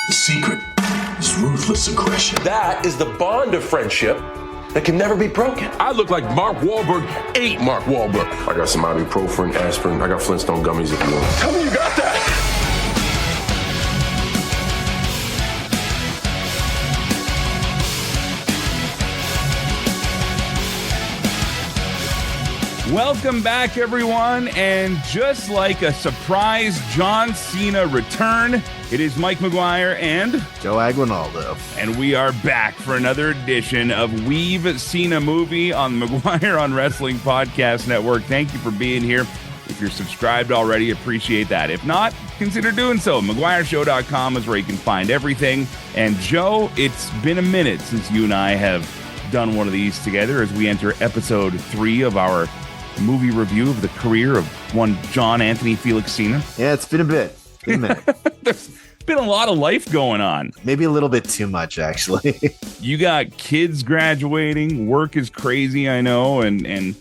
The secret is ruthless aggression. That is the bond of friendship that can never be broken. I look like Mark Wahlberg ate Mark Wahlberg. I got some ibuprofen, aspirin. I got Flintstone gummies if you want. Tell me you got that. Welcome back, everyone, and just like a surprise John Cena return, it is Mike McGuire and Joe Aguinaldo. And we are back for another edition of We've Seen a Movie on the McGuire on Wrestling Podcast Network. Thank you for being here. If you're subscribed already, appreciate that. If not, consider doing so. McGuireShow.com is where you can find everything. And Joe, it's been a minute since you and I have done one of these together as we enter episode 3 of our movie review of the career of one John Anthony Felix Cena. Yeah, it's been a bit. It's been a minute. There's been a lot of life going on. Maybe a little bit too much, actually. You got kids graduating. Work is crazy, I know. And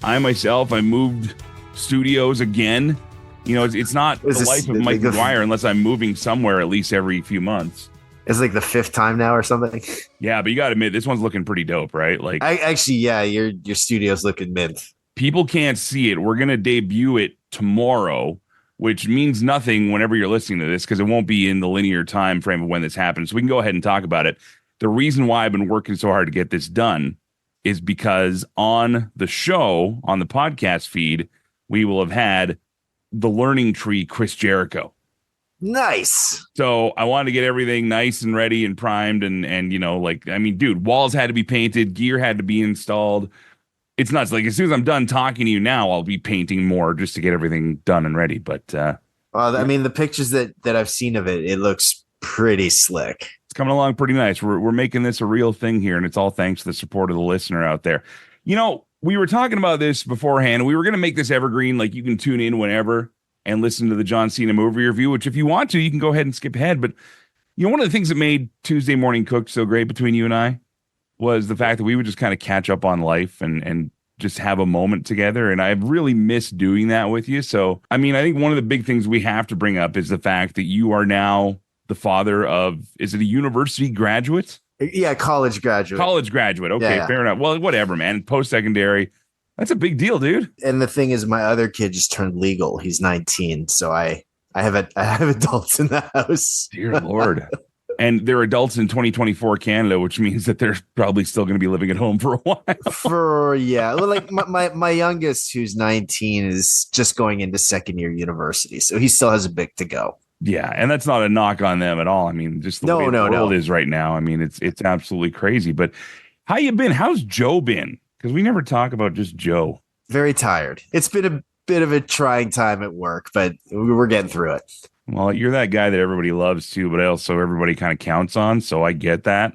I myself, I moved studios again. You know, it's not the life of Mike McGuire unless I'm moving somewhere at least every few months. It's like the 5th time now or something. Yeah, but you got to admit, this one's looking pretty dope, right? Like, your studio's looking mint. People can't see it. We're going to debut it tomorrow, which means nothing whenever you're listening to this because it won't be in the linear time frame of when this happens. So we can go ahead and talk about it. The reason why I've been working so hard to get this done is because on the show, on the podcast feed, we will have had the Learning Tree Chris Jericho. Nice. So I wanted to get everything nice and ready and primed and you know, like, I mean, dude, walls had to be painted, gear had to be installed. It's nuts. Like, as soon as I'm done talking to you now, I'll be painting more just to get everything done and ready. But I mean, the pictures that I've seen of it, it looks pretty slick. It's coming along pretty nice. We're making this a real thing here, and it's all thanks to the support of the listener out there. You know, we were talking about this beforehand. We were going to make this evergreen, like you can tune in whenever and listen to the John Cena movie review, which if you want to, you can go ahead and skip ahead. But, you know, one of the things that made Tuesday Morning Cooked so great between you and I was the fact that we would just kind of catch up on life and just have a moment together. And I've really missed doing that with you. So, I mean, I think one of the big things we have to bring up is the fact that you are now the father of, is it a university graduate? Yeah, college graduate. College graduate. Okay, yeah. Fair enough. Well, whatever, man. Post-secondary. That's a big deal, dude. And the thing is, my other kid just turned legal. He's 19. So I have adults in the house. Dear Lord. And they're adults in 2024 Canada, which means that they're probably still going to be living at home for a while. Well, like my youngest, who's 19, is just going into second year university, so he still has a bit to go. Yeah, and that's not a knock on them at all. I mean, just the way the world is right now. I mean, it's absolutely crazy. But how you been? How's Joe been? Because we never talk about just Joe. Very tired. It's been a bit of a trying time at work, but we're getting through it. Well, you're that guy that everybody loves too, but also everybody kind of counts on. So I get that.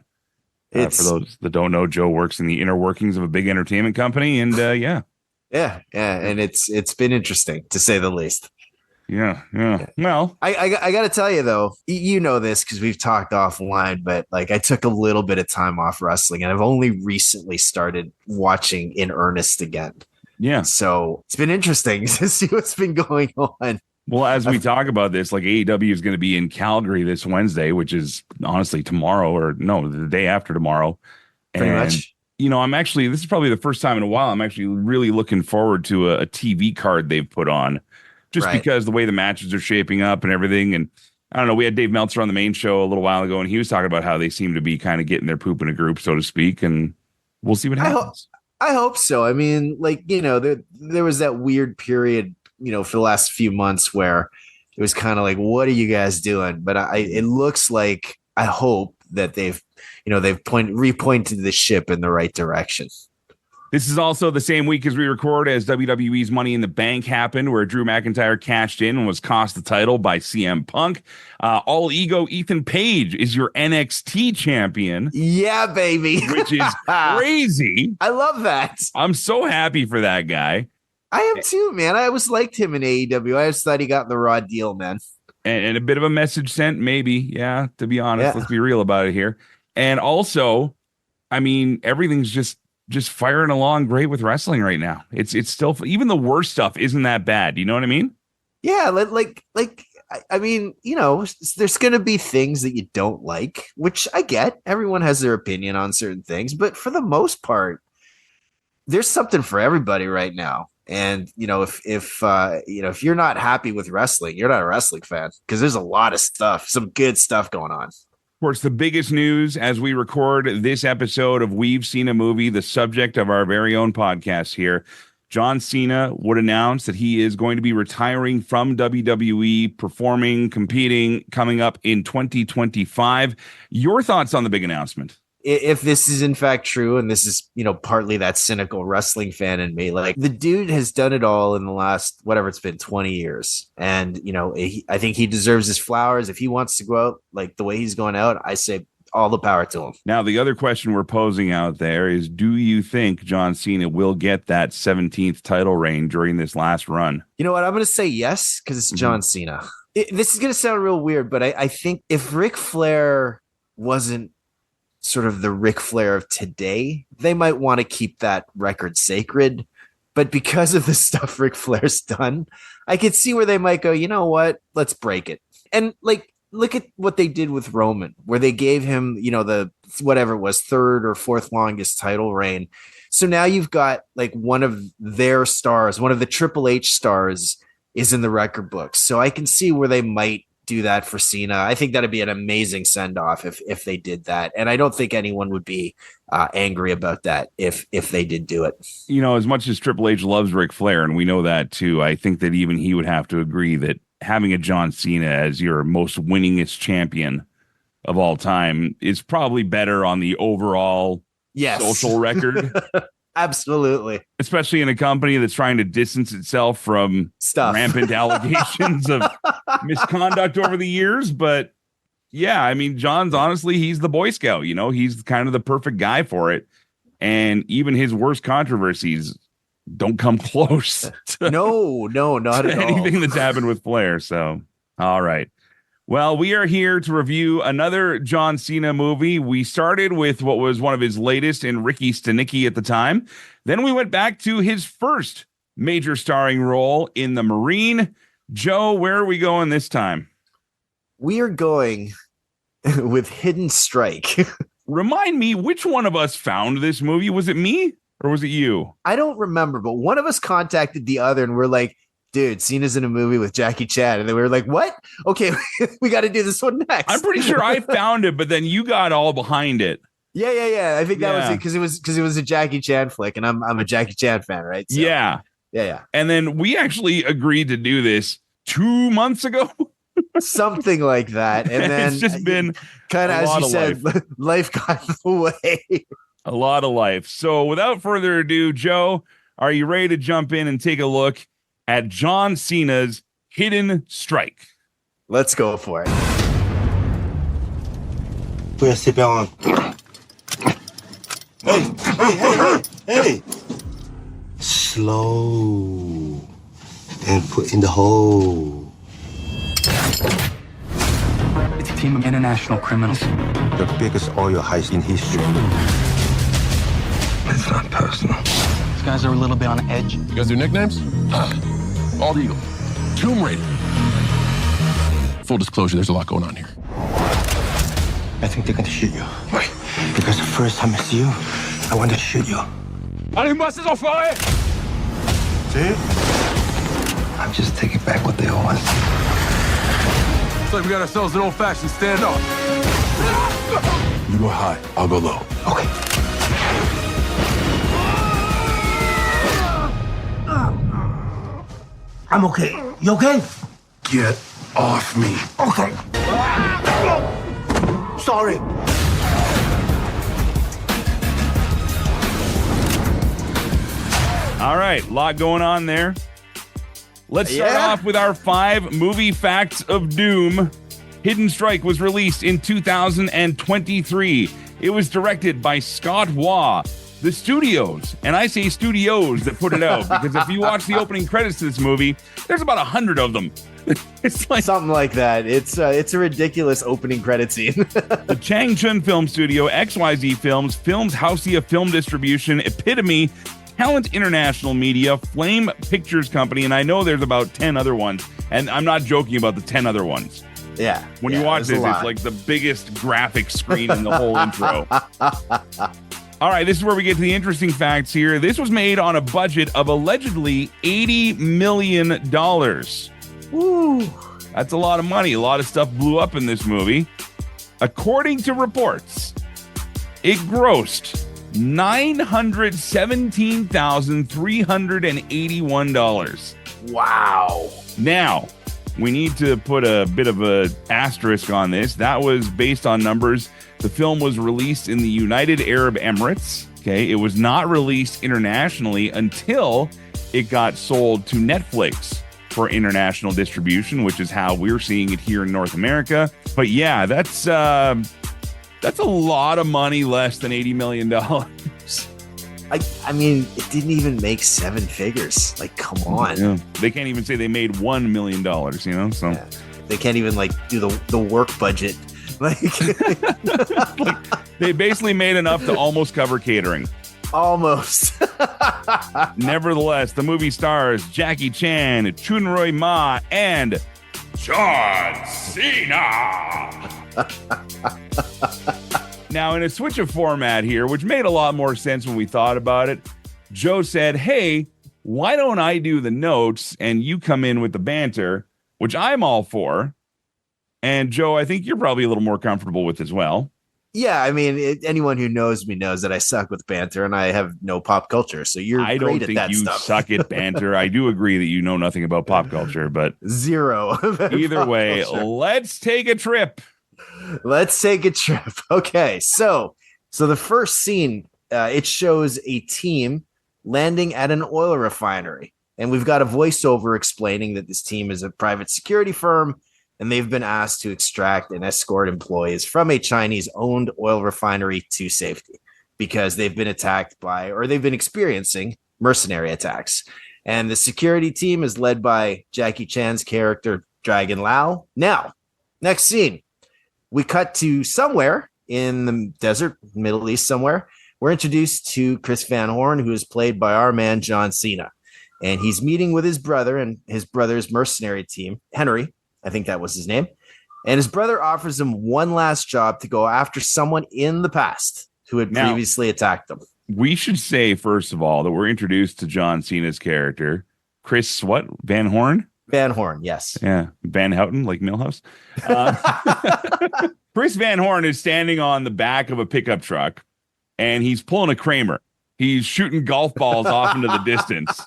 For those that don't know, Joe works in the inner workings of a big entertainment company, and yeah, and it's been interesting to say the least. Yeah. Well, I got to tell you though, you know this because we've talked offline, but like I took a little bit of time off wrestling, and I've only recently started watching in earnest again. Yeah, so it's been interesting to see what's been going on. Well, as we talk about this, like AEW is going to be in Calgary this Wednesday, which is honestly tomorrow, or no, the day after tomorrow. Pretty much. You know, this is probably the first time in a while I'm actually really looking forward to a TV card they've put on, just because the way the matches are shaping up and everything. And I don't know, we had Dave Meltzer on the main show a little while ago, and he was talking about how they seem to be kind of getting their poop in a group, so to speak. And we'll see what happens. I hope so. I mean, like, you know, there was that weird period, you know, for the last few months where it was kind of like, what are you guys doing? But it looks like, I hope that they've repointed the ship in the right direction. This is also the same week as we record as WWE's Money in the Bank happened, where Drew McIntyre cashed in and was cost the title by CM Punk. All ego Ethan Page is your NXT champion. Yeah, baby. Which is crazy. I love that. I'm so happy for that guy. I am too, man. I always liked him in AEW. I just thought he got the raw deal, man. And a bit of a message sent, maybe. Yeah, to be honest, let's be real about it here. And also, I mean, everything's just firing along great with wrestling right now. It's still, even the worst stuff isn't that bad. You know what I mean? Yeah, like I mean, there's going to be things that you don't like, which I get. Everyone has their opinion on certain things, but for the most part, there's something for everybody right now. And if you're not happy with wrestling, you're not a wrestling fan, because there's a lot of stuff, some good stuff going on. Of course, the biggest news as we record this episode of We've Seen a Movie, the subject of our very own podcast here, John Cena would announce that he is going to be retiring from WWE, performing, competing, coming up in 2025. Your thoughts on the big announcement? If this is in fact true, and this is, partly that cynical wrestling fan in me, like, the dude has done it all in the last, whatever it's been, 20 years. And, I think he deserves his flowers. If he wants to go out like the way he's going out, I say all the power to him. Now, the other question we're posing out there is, do you think John Cena will get that 17th title reign during this last run? You know what? I'm going to say yes, because it's John Cena. This is going to sound real weird, but I think if Ric Flair wasn't sort of the Ric Flair of today, they might want to keep that record sacred. But because of the stuff Ric Flair's done, I could see where they might go, you know what? Let's break it. And like, look at what they did with Roman, where they gave him, the whatever it was, third or fourth longest title reign. So now you've got like one of their stars, one of the Triple H stars is in the record books. So I can see where they might do that for Cena. I think that'd be an amazing send-off if they did that. And I don't think anyone would be angry about that if they did do it. As much as Triple H loves Ric Flair, and we know that too, I think that even he would have to agree that having a John Cena as your most winningest champion of all time is probably better on the overall social record. Absolutely. Especially in a company that's trying to distance itself from rampant allegations of misconduct over the years. But yeah, I mean, John's honestly, he's the Boy Scout, he's kind of the perfect guy for it. And even his worst controversies don't come close to no, not at anything that's happened with Flair. So, all right. Well, we are here to review another John Cena movie. We started with what was one of his latest in Ricky Stenicki at the time. Then we went back to his first major starring role in The Marine. Joe, where are we going this time? We are going with Hidden Strike. Remind me, which one of us found this movie? Was it me or was it you? I don't remember, but one of us contacted the other and we're like, dude, Cena's in a movie with Jackie Chan. And then we were like, what? Okay, we got to do this one next. I'm pretty sure I found it, but then you got all behind it. Yeah. I think that was it because it was a Jackie Chan flick, and I'm a Jackie Chan fan, right? So, yeah. And then we actually agreed to do this 2 months ago. Something like that. And then it's just been kind of, as you said, life got in the way. A lot of life. So without further ado, Joe, are you ready to jump in and take a look at John Cena's Hidden Strike? Let's go for it. Put your seatbelt on. Hey. Slow. And put in the hole. It's a team of international criminals. The biggest oil heist in history. It's not personal. These guys are a little bit on edge. You guys do nicknames? Bald Eagle. Tomb Raider. Full disclosure, there's a lot going on here. I think they're gonna shoot you. Why? Because the first time I see you, I wanted to shoot you. Allez-moi ces enfoirés! See? I'm just taking back what they owe us. Looks like we got ourselves an old-fashioned standoff. You go high, I'll go low. Okay. I'm okay. You okay? Get off me. Okay. Sorry. All right, a lot going on there. Let's start off with our 5 movie facts of doom. Hidden Strike was released in 2023. It was directed by Scott Waugh. The studios, and I say studios that put it out, because if you watch the opening credits to this movie, there's about 100 of them. It's like something like that. It's a ridiculous opening credit scene. The Chang Chun Film Studio, XYZ Films, Films Housia Film Distribution, Epitome, Talent International Media, Flame Pictures Company, and I know there's about 10 other ones. And I'm not joking about the 10 other ones. Yeah. When you watch this, it's like the biggest graphic screen in the whole intro. All right, this is where we get to the interesting facts here. This was made on a budget of allegedly $80 million. Woo. That's a lot of money. A lot of stuff blew up in this movie. According to reports, it grossed $917,381. Wow. Now, we need to put a bit of a asterisk on this. That was based on numbers. The film was released in the United Arab Emirates. Okay, it was not released internationally until it got sold to Netflix for international distribution, which is how we're seeing it here in North America. But yeah, that's a lot of money, less than $80 million. I mean, it didn't even make seven figures. Like, come on. Yeah. They can't even say they made $1 million, you know? So yeah. They can't even like do the work budget. Like, they basically made enough to almost cover catering. Almost. Nevertheless, the movie stars Jackie Chan, Chun-Roy Ma, and John Cena. Now, in a switch of format here, which made a lot more sense when we thought about it, Joe said, hey, why don't I do the notes and you come in with the banter, which I'm all for. And Joe, I think you're probably a little more comfortable with as well. Yeah, I mean, anyone who knows me knows that I suck with banter and I have no pop culture. So I don't think you suck at banter. I do agree that you know nothing about pop culture, but zero. Either way, let's take a trip. Let's take a trip. Okay, so the first scene, it shows a team landing at an oil refinery, and we've got a voiceover explaining that this team is a private security firm. And they've been asked to extract and escort employees from a Chinese-owned oil refinery to safety because they've been attacked by, or they've been experiencing mercenary attacks. And the security team is led by Jackie Chan's character, Dragon Lao. Now, next scene, we cut to somewhere in the desert, Middle East somewhere. We're introduced to Chris Van Horn, who is played by our man, John Cena. And he's meeting with his brother and his brother's mercenary team, Henry. I think that was his name. And his brother offers him one last job to go after someone in the past who had previously attacked them. We should say, first of all, that we're introduced to John Cena's character, Chris, what? Van Horn? Van Horn, yes. Yeah. Van Houten, like Millhouse. Chris Van Horn is standing on the back of a pickup truck, and he's pulling a Kramer. He's shooting golf balls off into the distance.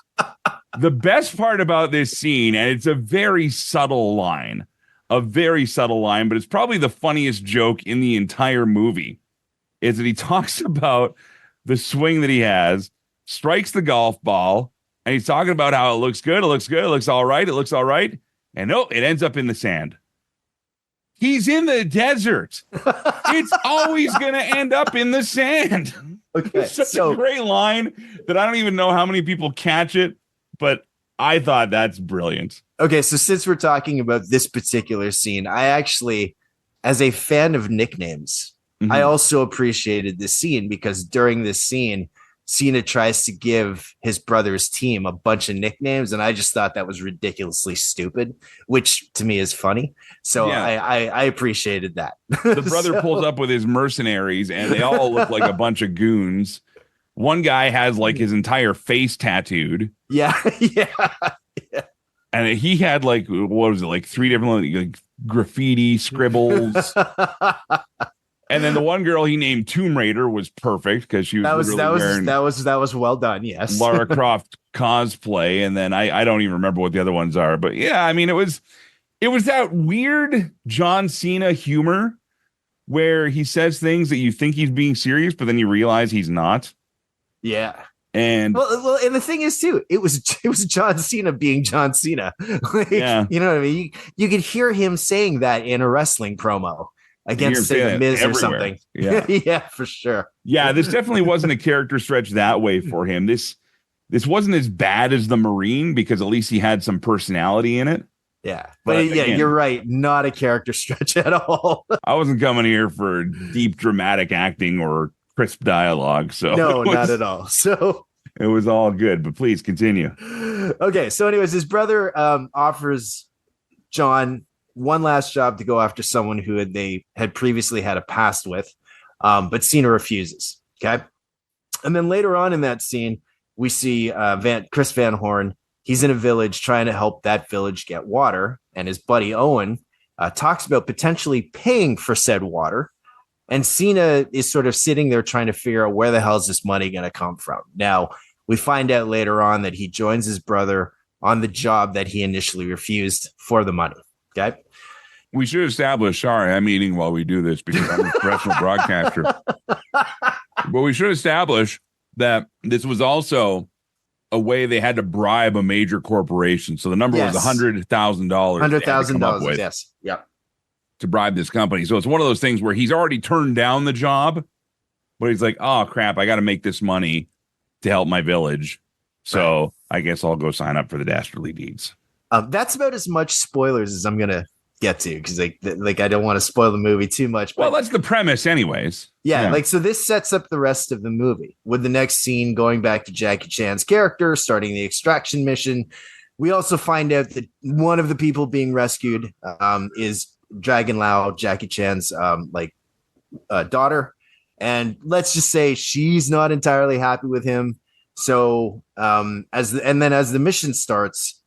The best part about this scene, and it's a very subtle line, but it's probably the funniest joke in the entire movie, is that he talks about the swing that he has, strikes the golf ball, and he's talking about how it looks good, it looks all right, and it ends up in the sand. He's in the desert. It's always going to end up in the sand. Okay, it's such a great line that I don't even know how many people catch it. But I thought that's brilliant. Okay, so since we're talking about this particular scene, I actually, as a fan of nicknames, I also appreciated this scene because during this scene, Cena tries to give his brother's team a bunch of nicknames, and I just thought that was ridiculously stupid, which to me is funny. So yeah. I appreciated that. The brother pulls up with his mercenaries, and they all look like a bunch of goons. One guy has like his entire face tattooed. Yeah. And he had like, what was it? Like 3 different like, graffiti scribbles. And then the one girl he named Tomb Raider was perfect because she was that was well done. Yes. Lara Croft cosplay. And then I don't even remember what the other ones are, but yeah, I mean, it was that weird John Cena humor where he says things that you think he's being serious, but then you realize he's not. Yeah. And well, and the thing is too, it was John Cena being John Cena. Like, yeah. You know what I mean? You could hear him saying that in a wrestling promo against say the Miz or something. Yeah. Yeah, for sure. Yeah, this definitely wasn't a character stretch that way for him. This wasn't as bad as the Marine because at least he had some personality in it. Yeah. But again, you're right. Not a character stretch at all. I wasn't coming here for deep dramatic acting or crisp dialogue. So no, not at all. So it was all good, but please continue. Okay. So anyways, his brother offers John one last job to go after someone who they had previously had a past with, but Cena refuses. Okay. And then later on in that scene, we see Chris Van Horn. He's in a village trying to help that village get water. And his buddy Owen talks about potentially paying for said water. And Cena is sort of sitting there trying to figure out where the hell is this money going to come from. Now, we find out later on that he joins his brother on the job that he initially refused for the money. Okay. We should establish, sorry, I'm eating while we do this because I'm a professional broadcaster. But we should establish that this was also a way they had to bribe a major corporation. So the number was $100,000. $100,000. Yes. Yeah. To bribe this company. So it's one of those things where he's already turned down the job, but he's like, oh crap, I got to make this money to help my village. So I guess I'll go sign up for the dastardly deeds. That's about as much spoilers as I'm going to get to, because like I don't want to spoil the movie too much. But well, that's the premise anyways. Yeah, like so this sets up the rest of the movie with the next scene going back to Jackie Chan's character starting the extraction mission. We also find out that one of the people being rescued is Dragon Lao, Jackie Chan's daughter, and let's just say she's not entirely happy with him. So as the mission starts,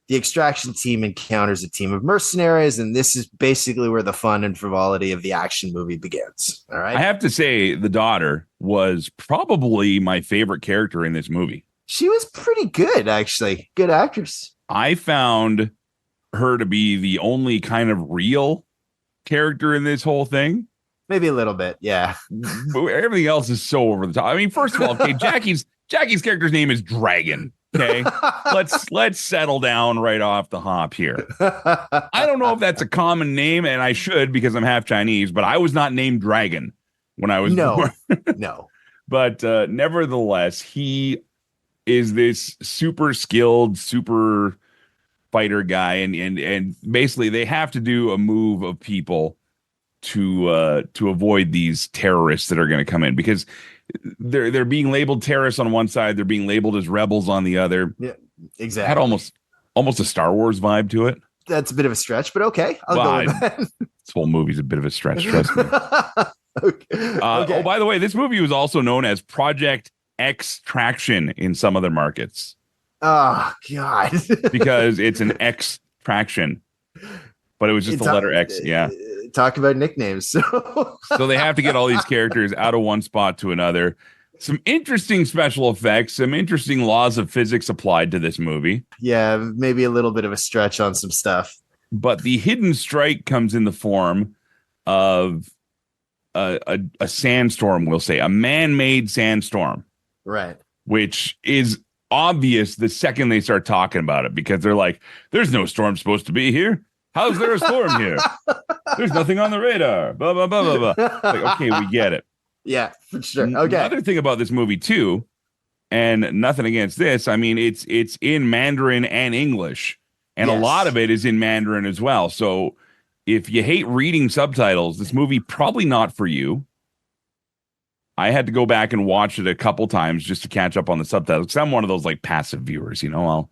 the extraction team encounters a team of mercenaries, and this is basically where the fun and frivolity of the action movie begins. All right. I have to say the daughter was probably my favorite character in this movie. She was pretty good, actually. Good actress. I found her to be the only kind of real character in this whole thing. Maybe a little bit, yeah. But everything else is so over the top. I mean, first of all, okay, Jackie's character's name is Dragon. Okay, let's settle down right off the hop here. I don't know if that's a common name, and I should because I'm half Chinese, but I was not named Dragon when I was born. No. But nevertheless, he is this super skilled, super fighter guy, and basically they have to do a move of people to avoid these terrorists that are going to come in, because they're being labeled terrorists on one side, they're being labeled as rebels on the other. Yeah, exactly. Had almost a Star Wars vibe to it. That's a bit of a stretch, but okay, I'll go with that. This whole movie's a bit of a stretch, trust me. Okay. Oh, by the way, this movie was also known as Project Extraction in some other markets. Oh God. Because it's an X-traction, but it was just the letter X. Yeah. Talk about nicknames. So they have to get all these characters out of one spot to another. Some interesting special effects, some interesting laws of physics applied to this movie. Yeah, maybe a little bit of a stretch on some stuff. But the hidden strike comes in the form of a sandstorm, we'll say, a man-made sandstorm. Right. Which is obvious the second they start talking about it, because they're like, there's no storm supposed to be here. How's there a storm here? There's nothing on the radar. Blah, blah, blah, blah, blah. Like, okay, we get it. Yeah, for sure. Okay. Another thing about this movie, too, and nothing against this, I mean, it's in Mandarin and English, and a lot of it is in Mandarin as well. So if you hate reading subtitles, this movie probably not for you. I had to go back and watch it a couple times just to catch up on the subtitles, because I'm one of those like passive viewers, you know.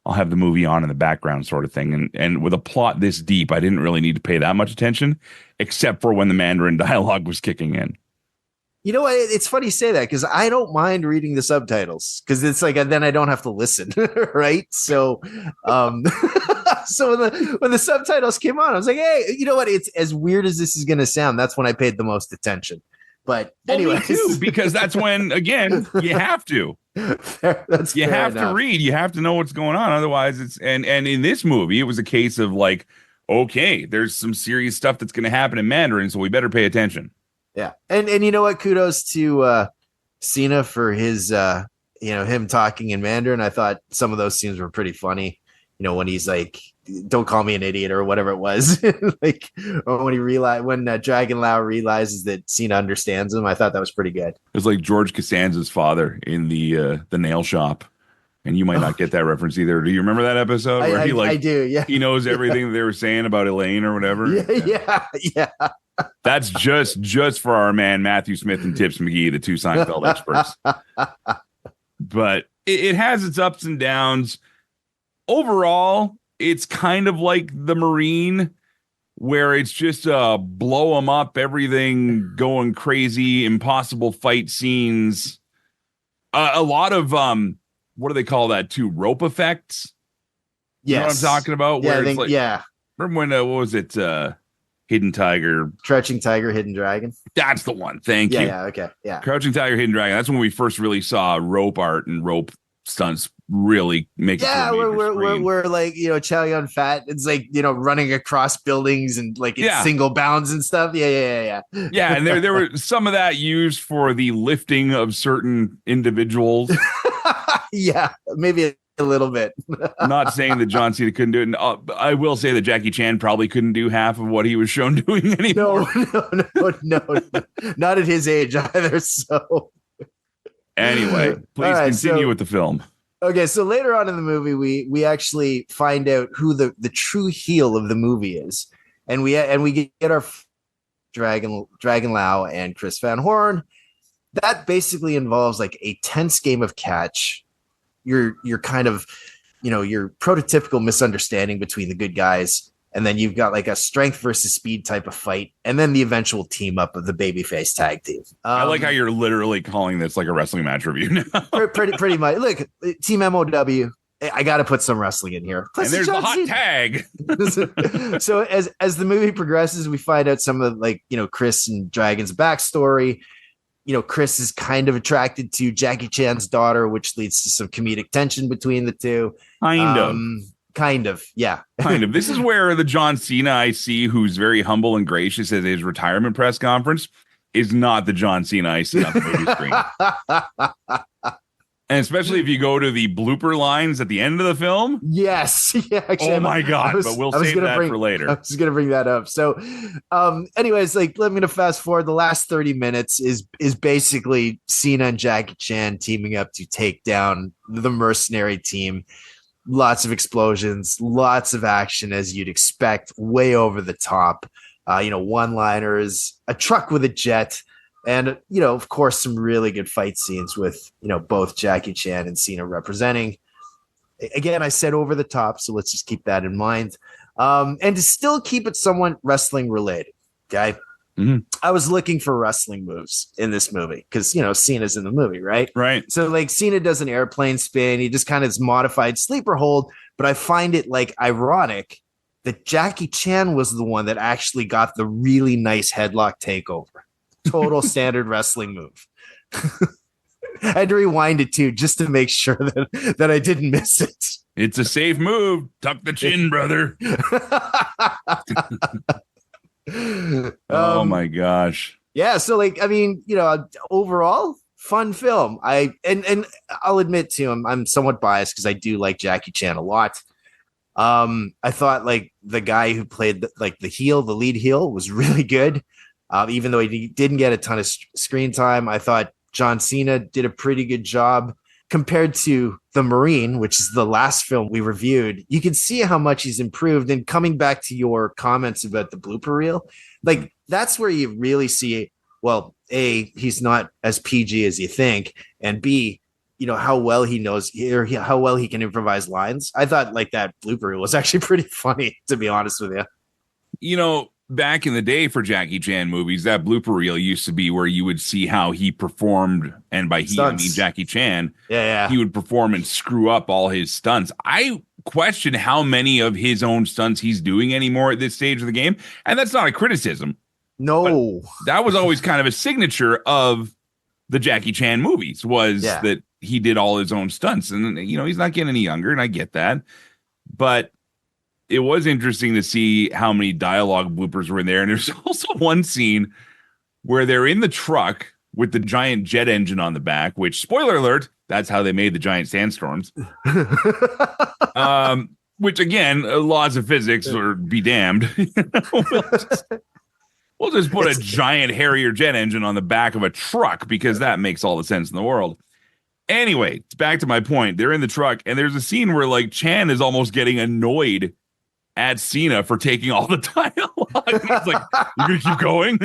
I'll have the movie on in the background sort of thing. And with a plot this deep, I didn't really need to pay that much attention, except for when the Mandarin dialogue was kicking in. You know what? It's funny you say that, because I don't mind reading the subtitles, because it's like, then I don't have to listen. Right. So, so when the subtitles came on, I was like, hey, you know what? It's as weird as this is going to sound. That's when I paid the most attention. But anyway, because that's when, again, you have to. You have to read. You have to know what's going on. Otherwise, it's and in this movie, it was a case of like, okay, there's some serious stuff that's going to happen in Mandarin, so we better pay attention. Yeah, and you know what? Kudos to Cena for his him talking in Mandarin. I thought some of those scenes were pretty funny. You know, when he's like, don't call me an idiot or whatever it was. Like, or when Dragon Lao realizes that Cena understands him. I thought that was pretty good. It was like George Costanza's father in the nail shop. And you might not get that reference either. Do you remember that episode where I do, yeah. He knows everything that they were saying about Elaine or whatever? Yeah. That's just for our man Matthew Smith and Tips McGee, the two Seinfeld experts. But it has its ups and downs. Overall, it's kind of like the Marine, where it's just blow them up, everything going crazy, impossible fight scenes. A lot of what do they call that too? Rope effects. Yes. You know what I'm talking about? Yeah, Where I it's think, like, yeah. remember when what was it? Hidden Tiger, Crouching Tiger, Hidden Dragon. That's the one. Thank you. Yeah, okay. Yeah. Crouching Tiger, Hidden Dragon. That's when we first really saw rope art and rope stunts really make it. Yeah, to a major screen. we're like, Chow Yun Fat. It's like, running across buildings and like in single bounds and stuff. Yeah. Yeah, and there were some of that used for the lifting of certain individuals. Yeah, maybe a little bit. Not saying that John Cena couldn't do it. And, I will say that Jackie Chan probably couldn't do half of what he was shown doing anymore. No, not at his age either. So anyway, please continue with the film. Okay, so later on in the movie, we actually find out who the true heel of the movie is, and we get our Dragon Lau and Chris Van Horn. That basically involves like a tense game of catch. You're kind of, your prototypical misunderstanding between the good guys, and then you've got like a strength versus speed type of fight, and then the eventual team up of the babyface tag team. I like how you're literally calling this like a wrestling match review now. pretty much. Look, Team MOW. I got to put some wrestling in here. Plus, and there's the hot tag. So as the movie progresses, we find out some of Chris and Dragon's backstory. Chris is kind of attracted to Jackie Chan's daughter, which leads to some comedic tension between the two. Kind of, yeah. Kind of. This is where the John Cena I see, who's very humble and gracious at his retirement press conference, is not the John Cena I see on the movie screen. And especially if you go to the blooper lines at the end of the film. Yes. Yeah, actually, oh my God. But we'll save that for later. I was going to bring that up. So anyways, I'm going to fast forward. The last 30 minutes is basically Cena and Jackie Chan teaming up to take down the mercenary team. Lots of explosions, lots of action as you'd expect, way over the top. One-liners, a truck with a jet. And, of course, some really good fight scenes with, both Jackie Chan and Cena representing. Again, I said over the top, so let's just keep that in mind. And to still keep it somewhat wrestling related, okay? Mm-hmm. I was looking for wrestling moves in this movie because, Cena's in the movie, right? Right. So, like, Cena does an airplane spin. He just kind of is modified sleeper hold. But I find it, ironic that Jackie Chan was the one that actually got the really nice headlock takeover. Total standard wrestling move. I had to rewind it too, just to make sure that I didn't miss it. It's a safe move. Tuck the chin, brother. Oh my gosh. Yeah. So overall fun film. And I'll admit to him, I'm somewhat biased because I do like Jackie Chan a lot. I thought the guy who played the lead heel was really good. Even though he didn't get a ton of screen time, I thought John Cena did a pretty good job compared to The Marine, which is the last film we reviewed. You can see how much he's improved. And coming back to your comments about the blooper reel, that's where you really see, well, A, he's not as PG as you think, and B, how well he knows or how well he can improvise lines. I thought that blooper reel was actually pretty funny, to be honest with you. Back in the day for Jackie Chan movies, that blooper reel used to be where you would see how he performed, and by he, stunts. I mean Jackie Chan. Yeah. He would perform and screw up all his stunts. I question how many of his own stunts he's doing anymore at this stage of the game, and that's not a criticism. No. That was always kind of a signature of the Jackie Chan movies, was that he did all his own stunts, and he's not getting any younger, and I get that, but it was interesting to see how many dialogue bloopers were in there. And there's also one scene where they're in the truck with the giant jet engine on the back, which, spoiler alert, that's how they made the giant sandstorms. Which, again, laws of physics or be damned. We'll just put a giant Harrier jet engine on the back of a truck because that makes all the sense in the world. Anyway, back to my point. They're in the truck, and there's a scene where, Chan is almost getting annoyed at Cena for taking all the dialogue. He's like, "You gonna keep going?"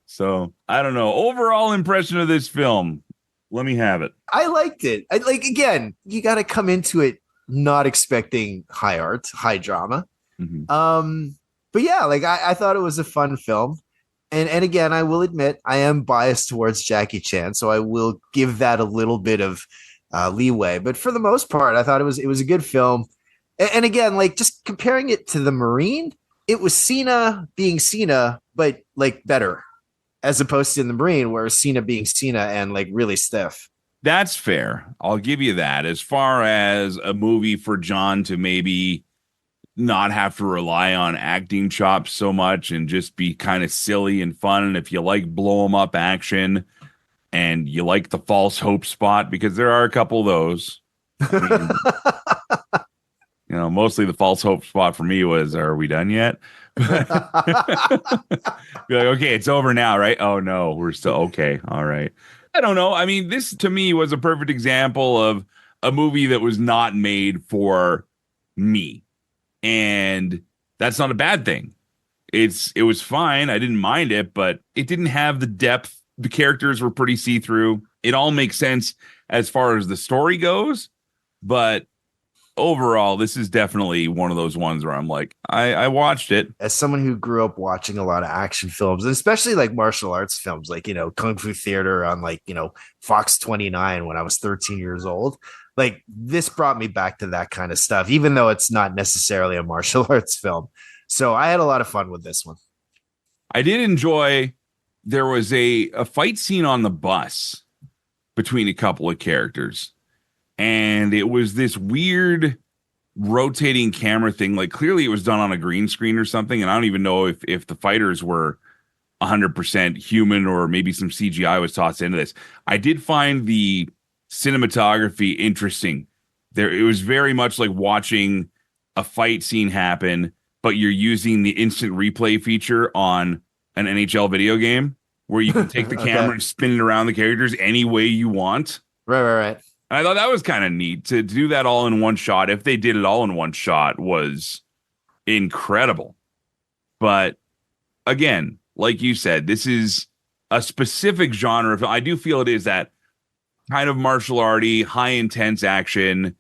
So I don't know. Overall impression of this film. Let me have it. I liked it. Again, you got to come into it not expecting high art, high drama. Mhm. But yeah, like I thought it was a fun film. And again, I will admit I am biased towards Jackie Chan, so I will give that a little bit of leeway. But for the most part, I thought it was a good film. And again, like just comparing it to The Marine, it was Cena being Cena, but like better, as opposed to in The Marine, where Cena being Cena and like really stiff. That's fair. I'll give you that. As far as a movie for John to maybe not have to rely on acting chops so much and just be kind of silly and fun. And if you like blow 'em up action and you like the false hope spot, because there are a couple of those. I mean, mostly the false hope spot for me was, are we done yet? Be like, okay, it's over now, right? Oh no, we're still okay. All right. I don't know. I mean, this to me was a perfect example of a movie that was not made for me. And that's not a bad thing. It was fine. I didn't mind it, but it didn't have the depth. The characters were pretty see-through. It all makes sense as far as the story goes, but overall, this is definitely one of those ones where I'm like, I watched it. As someone who grew up watching a lot of action films, and especially like martial arts films, like, Kung Fu Theater on like, Fox 29 when I was 13 years old, like this brought me back to that kind of stuff, even though it's not necessarily a martial arts film. So I had a lot of fun with this one. I did enjoy, there was a fight scene on the bus between a couple of characters. And it was this weird rotating camera thing. Like clearly it was done on a green screen or something. And I don't even know if the fighters were 100% human or maybe some CGI was tossed into this. I did find the cinematography interesting. It was very much like watching a fight scene happen, but you're using the instant replay feature on an NHL video game where you can take the camera and spin it around the characters any way you want. Right. And I thought that was kind of neat to do that all in one shot. If they did it all in one shot, was incredible. But again, like you said, this is a specific genre. I do feel it is that kind of martial arty, high intense action.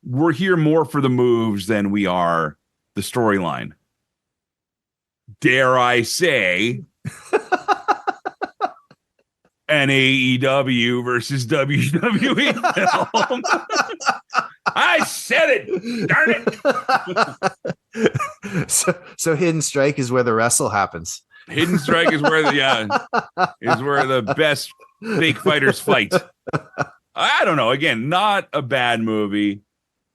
We're here more for the moves than we are the storyline. Dare I say, an AEW versus WWE film. I said it. Darn it. So Hidden Strike is where the wrestle happens. Hidden Strike is where the best fake fighters fight. I don't know. Again, not a bad movie,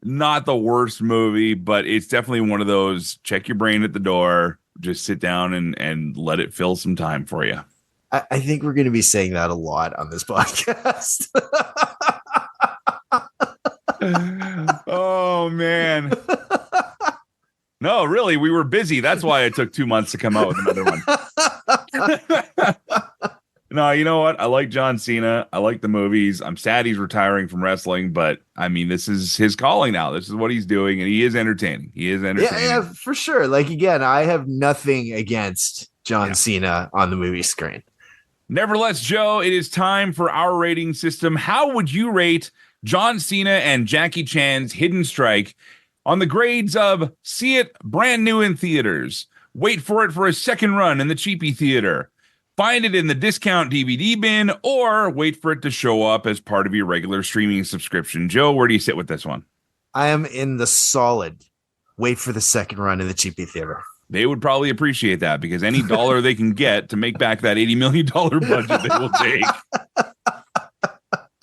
not the worst movie, but it's definitely one of those check your brain at the door, just sit down and let it fill some time for you. I think we're going to be saying that a lot on this podcast. Oh, man. No, really, we were busy. That's why it took 2 months to come out with another one. No, you know what? I like John Cena. I like the movies. I'm sad he's retiring from wrestling, but I mean, this is his calling now. This is what he's doing, and he is entertaining. Yeah, for sure. Like, again, I have nothing against John Cena on the movie screen. Nevertheless, Joe, it is time for our rating system. How would you rate John Cena and Jackie Chan's Hidden Strike on the grades of see it brand new in theaters, wait for it for a second run in the cheapy theater, find it in the discount DVD bin, or wait for it to show up as part of your regular streaming subscription? Joe, where do you sit with this one? I am in the solid wait for the second run in the cheapy theater. They would probably appreciate that because any dollar they can get to make back that $80 million budget, they will take.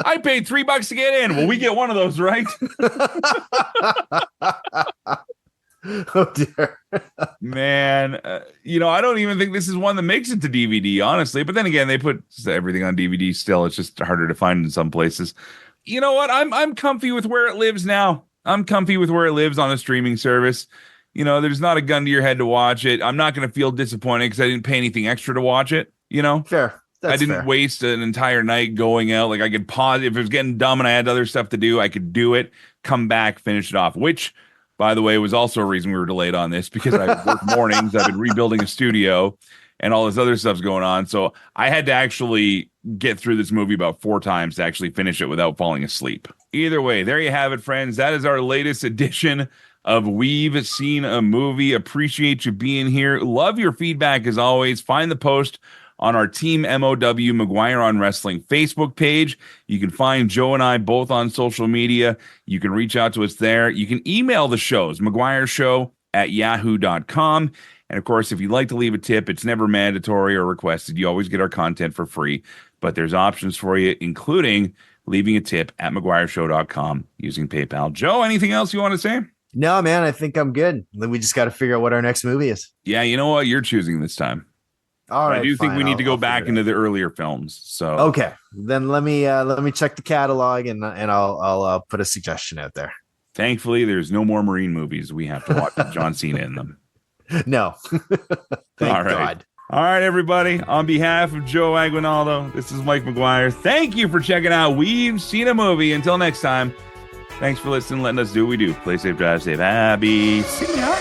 I paid $3 to get in. Well, we get one of those, right? Oh, dear. Man, I don't even think this is one that makes it to DVD, honestly. But then again, they put everything on DVD still. It's just harder to find in some places. You know what? I'm comfy with where it lives now. I'm comfy with where it lives on a streaming service. There's not a gun to your head to watch it. I'm not going to feel disappointed because I didn't pay anything extra to watch it. Fair. I didn't waste an entire night going out. Like I could pause if it was getting dumb and I had other stuff to do. I could do it, come back, finish it off. Which, by the way, was also a reason we were delayed on this because I work mornings. I've been rebuilding a studio and all this other stuff's going on. So I had to actually get through this movie about 4 times to actually finish it without falling asleep. Either way, there you have it, friends. That is our latest edition of We've Seen a Movie. Appreciate you being here. Love your feedback as always. Find the post on our Team MOW McGuire on Wrestling Facebook page. You can find Joe and I both on social media. You can reach out to us there. You can email the shows, McGuireShow@yahoo.com. And of course, if you'd like to leave a tip, it's never mandatory or requested. You always get our content for free, but there's options for you, including leaving a tip at McGuireShow.com using PayPal. Joe, anything else you want to say? No, man, I think I'm good. We just got to figure out what our next movie is. Yeah, you know what? You're choosing this time. All right, I do think fine. we need to go I'll back into the earlier films. So okay, then let me check the catalog and I'll put a suggestion out there. Thankfully, there's no more Marine movies we have to watch with John Cena in them. No, thank God. All right, everybody. On behalf of Joe Aguinaldo, this is Mike McGuire. Thank you for checking out We've Seen a Movie. Until next time, thanks for listening, letting us do what we do. Play safe, drive safe, happy. See ya.